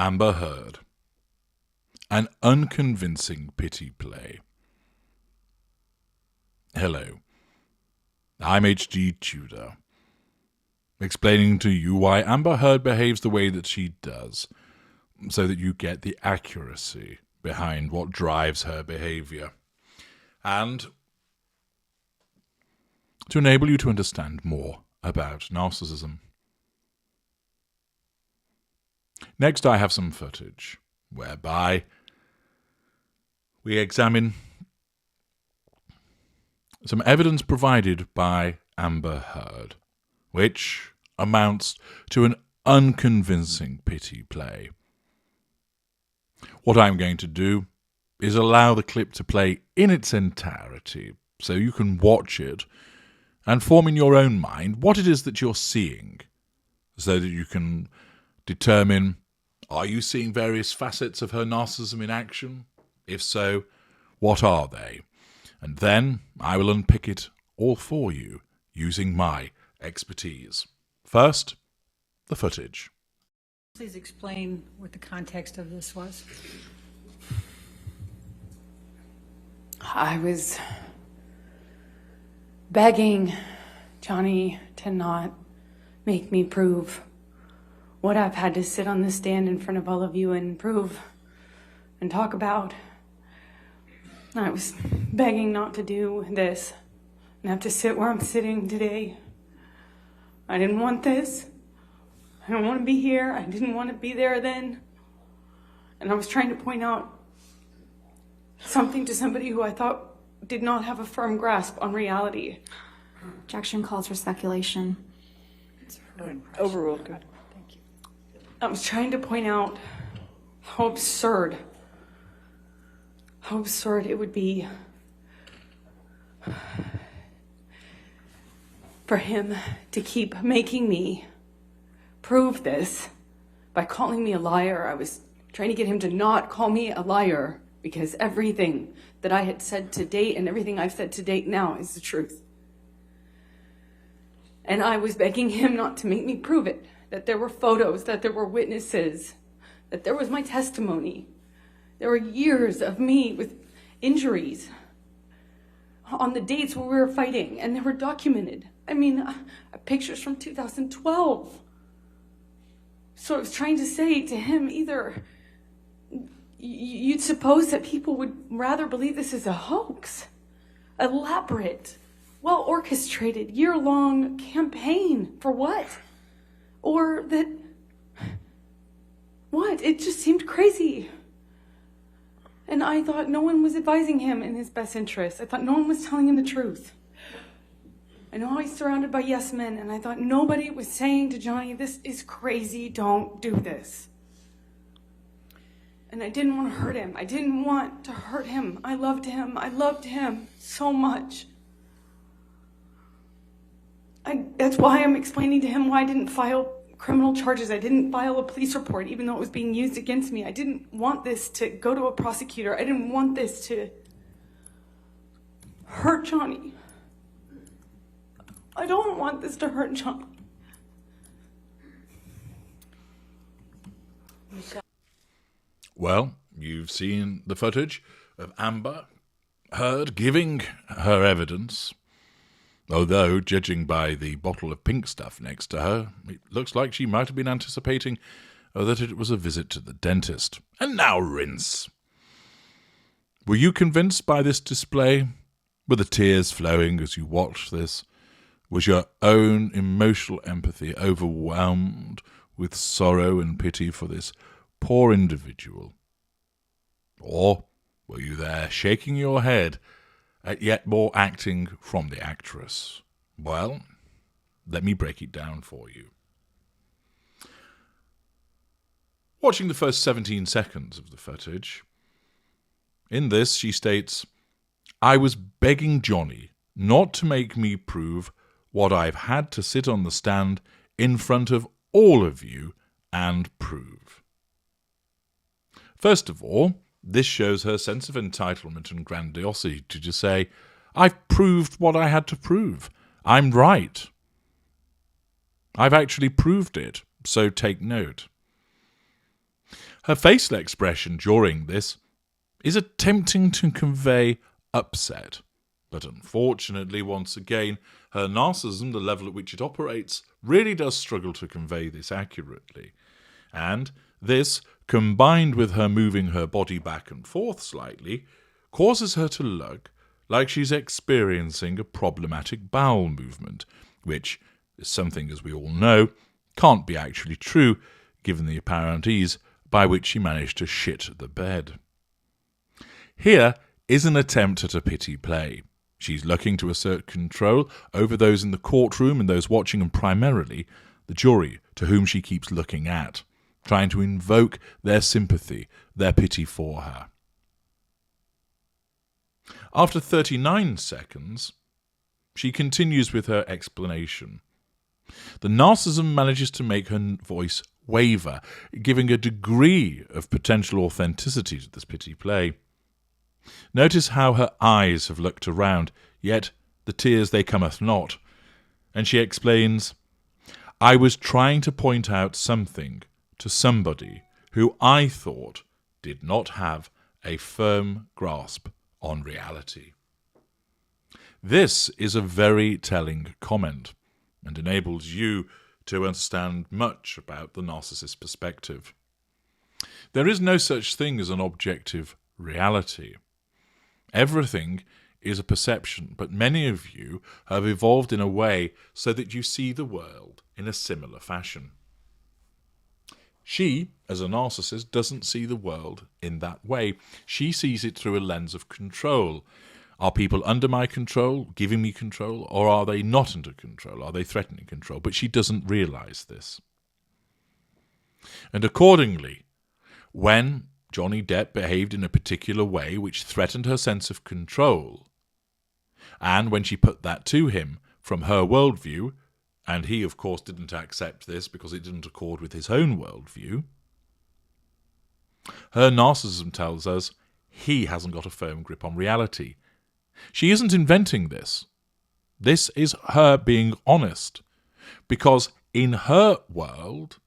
Amber Heard. An unconvincing pity play. Hello, I'm H.G. Tudor, explaining to you why Amber Heard behaves the way that she does, so that you get the accuracy behind what drives her behaviour, and to enable you to understand more about narcissism. Next, I have some footage whereby we examine some evidence provided by Amber Heard, which amounts to an unconvincing pity play. What I'm going to do is allow the clip to play in its entirety so you can watch it and form in your own mind what it is that you're seeing, so that you can determine, are you seeing various facets of her narcissism in action? If so, what are they? And then I will unpick it all for you using my expertise. First, the footage. Please explain what the context of this was. I was begging Johnny to not make me prove what I've had to sit on the stand in front of all of you and prove and talk about. I was begging not to do this and have to sit where I'm sitting today. I didn't want this. I don't want to be here. I didn't want to be there then. And I was trying to point out something to somebody who I thought did not have a firm grasp on reality. Objection calls for speculation. Overruled. Good. Thank you. I was trying to point out how absurd it would be for him to keep making me prove this by calling me a liar. I was trying to get him to not call me a liar because everything that I had said to date and everything I've said to date now is the truth. And I was begging him not to make me prove it, that there were photos, that there were witnesses, that there was my testimony. There were years of me with injuries on the dates where we were fighting, and they were documented. I mean, pictures from 2012. So I was trying to say to him, either you'd suppose that people would rather believe this is a hoax, elaborate, well-orchestrated, year-long campaign for what? Or that, what? It just seemed crazy. And I thought no one was advising him in his best interest. I thought no one was telling him the truth. I know he's surrounded by yes men, and I thought nobody was saying to Johnny, this is crazy, don't do this. And I didn't want to hurt him. I didn't want to hurt him. I loved him. I loved him so much. That's why I'm explaining to him why I didn't file criminal charges. I didn't file a police report, even though it was being used against me. I didn't want this to go to a prosecutor. I didn't want this to hurt Johnny. I don't want this to hurt Johnny. Well, you've seen the footage of Amber Heard giving her evidence, although, judging by the bottle of pink stuff next to her, it looks like she might have been anticipating that it was a visit to the dentist. And now rinse. Were you convinced by this display? Were the tears flowing as you watched this? Was your own emotional empathy overwhelmed with sorrow and pity for this poor individual? Or were you there shaking your head at yet more acting from the actress? Well, let me break it down for you. Watching the first 17 seconds of the footage, in this she states, I was begging Johnny not to make me prove what I've had to sit on the stand in front of all of you and prove. First of all, this shows her sense of entitlement and grandiosity to say, I've proved what I had to prove. I'm right. I've actually proved it, so take note. Her facial expression during this is attempting to convey upset. But unfortunately, once again, her narcissism, the level at which it operates, really does struggle to convey this accurately. And this, combined with her moving her body back and forth slightly, causes her to look like she's experiencing a problematic bowel movement, which is something, as we all know, can't be actually true, given the apparent ease by which she managed to shit the bed. Here is an attempt at a pity play. She's looking to assert control over those in the courtroom and those watching, and primarily the jury, to whom she keeps looking at, trying to invoke their sympathy, their pity for her. After 39 seconds, she continues with her explanation. The narcissism manages to make her voice waver, giving a degree of potential authenticity to this pity play. Notice how her eyes have looked around, yet the tears they cometh not. And she explains, I was trying to point out something to somebody who I thought did not have a firm grasp on reality. This is a very telling comment and enables you to understand much about the narcissist perspective. There is no such thing as an objective reality. Everything is a perception, but many of you have evolved in a way so that you see the world in a similar fashion. She, as a narcissist, doesn't see the world in that way. She sees it through a lens of control. Are people under my control, giving me control, or are they not under control? Are they threatening control? But she doesn't realise this. And accordingly, when Johnny Depp behaved in a particular way which threatened her sense of control, and when she put that to him from her worldview, and he, of course, didn't accept this because it didn't accord with his own worldview, her narcissism tells us he hasn't got a firm grip on reality. She isn't inventing this. This is her being honest, because in her world,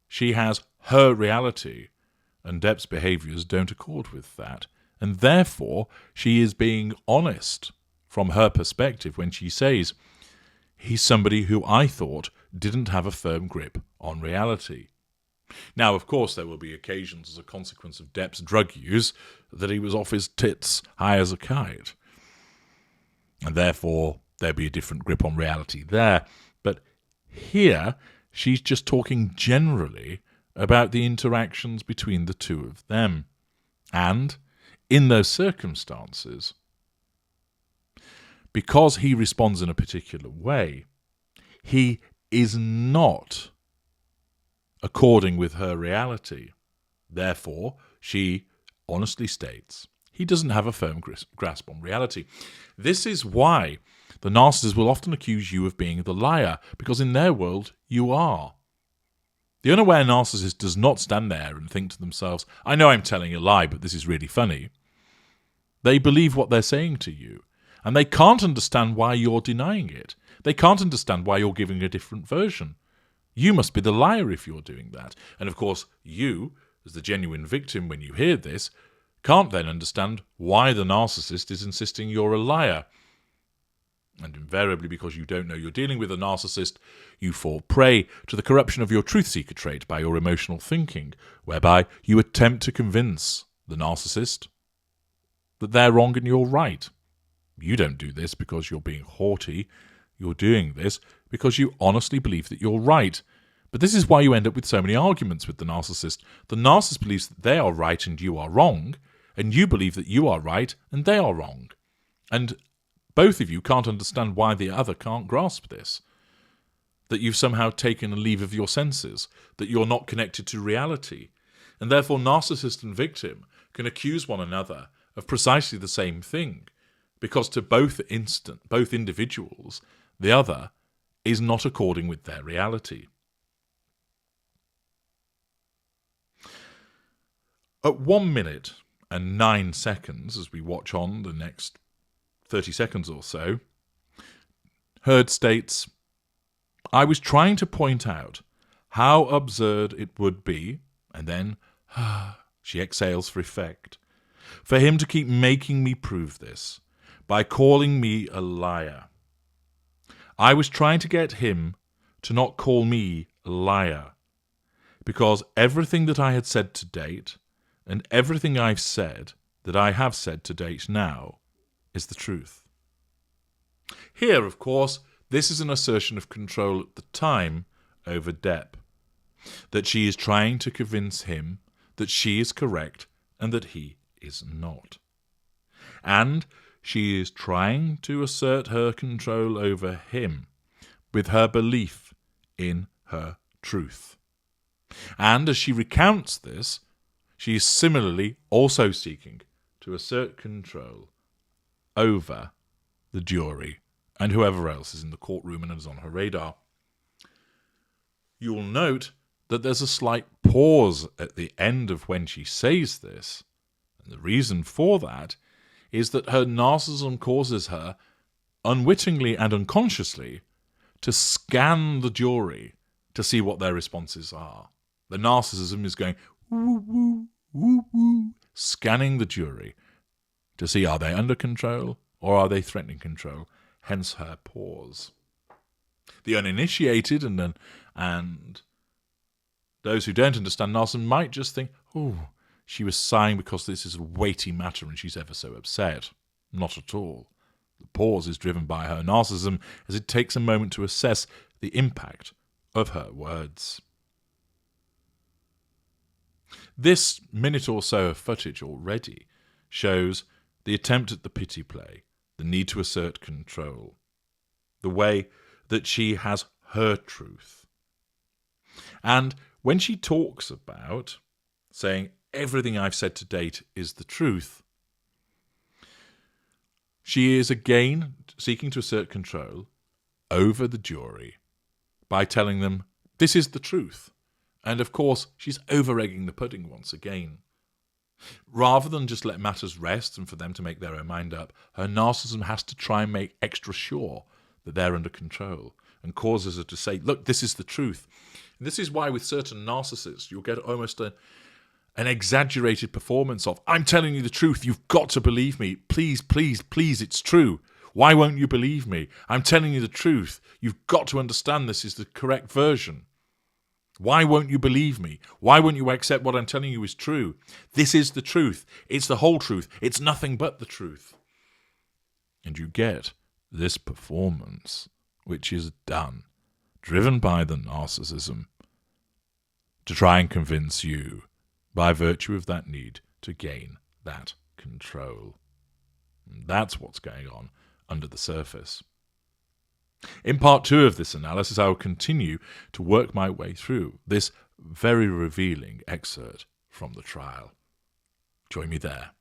she has her reality, and Depp's behaviours don't accord with that. And therefore, she is being honest from her perspective when she says, he's somebody who I thought didn't have a firm grip on reality. Now, of course, there will be occasions as a consequence of Depp's drug use that he was off his tits high as a kite. And therefore, there'll be a different grip on reality there. But here, she's just talking generally about the interactions between the two of them. And in those circumstances, because he responds in a particular way, he is not according with her reality. Therefore, she honestly states he doesn't have a firm grasp on reality. This is why the narcissist will often accuse you of being the liar, because in their world, you are. The unaware narcissist does not stand there and think to themselves, I know I'm telling a lie, but this is really funny. They believe what they're saying to you, and they can't understand why you're denying it. They can't understand why you're giving a different version. You must be the liar if you're doing that. And of course, you, as the genuine victim, when you hear this, can't then understand why the narcissist is insisting you're a liar. And invariably, because you don't know you're dealing with a narcissist, you fall prey to the corruption of your truth-seeker trait by your emotional thinking, whereby you attempt to convince the narcissist that they're wrong and you're right. You don't do this because you're being haughty. You're doing this because you honestly believe that you're right. But this is why you end up with so many arguments with the narcissist. The narcissist believes that they are right and you are wrong, and you believe that you are right and they are wrong. And both of you can't understand why the other can't grasp this. That you've somehow taken a leave of your senses, that you're not connected to reality. And therefore narcissist and victim can accuse one another of precisely the same thing, because to both individuals, the other is not according with their reality. At 1 minute and 9 seconds, as we watch on the next 30 seconds or so, Heard states, I was trying to point out how absurd it would be, And then she exhales for effect. For him to keep making me prove this by calling me a liar. I was trying to get him to not call me a liar, because everything that I had said to date, and everything I've said that I have said to date now, is the truth. Here, of course, this is an assertion of control at the time over Depp, that she is trying to convince him that she is correct and that he is not. And she is trying to assert her control over him with her belief in her truth. And as she recounts this, she is similarly also seeking to assert control over the jury and whoever else is in the courtroom and is on her radar. You'll note that there's a slight pause at the end of when she says this, and the reason for that is that her narcissism causes her, unwittingly and unconsciously, to scan the jury to see what their responses are. The narcissism is going woo woo woo woo, scanning the jury to see are they under control or are they threatening control, hence her pause. The uninitiated and those who don't understand narcissism might just think, oh, she was sighing because this is a weighty matter and she's ever so upset. Not at all. The pause is driven by her narcissism as it takes a moment to assess the impact of her words. This minute or so of footage already shows the attempt at the pity play, the need to assert control, the way that she has her truth. And when she talks about saying everything I've said to date is the truth, she is again seeking to assert control over the jury by telling them this is the truth. And of course, she's over-egging the pudding once again. Rather than just let matters rest and for them to make their own mind up, her narcissism has to try and make extra sure that they're under control and causes her to say, look, this is the truth. And this is why with certain narcissists, you'll get almost an exaggerated performance of, I'm telling you the truth, you've got to believe me. Please, please, please, it's true. Why won't you believe me? I'm telling you the truth. You've got to understand this is the correct version. Why won't you believe me? Why won't you accept what I'm telling you is true? This is the truth. It's the whole truth. It's nothing but the truth. And you get this performance, which is done, driven by the narcissism, to try and convince you by virtue of that need to gain that control. And that's what's going on under the surface. In part 2 of this analysis, I will continue to work my way through this very revealing excerpt from the trial. Join me there.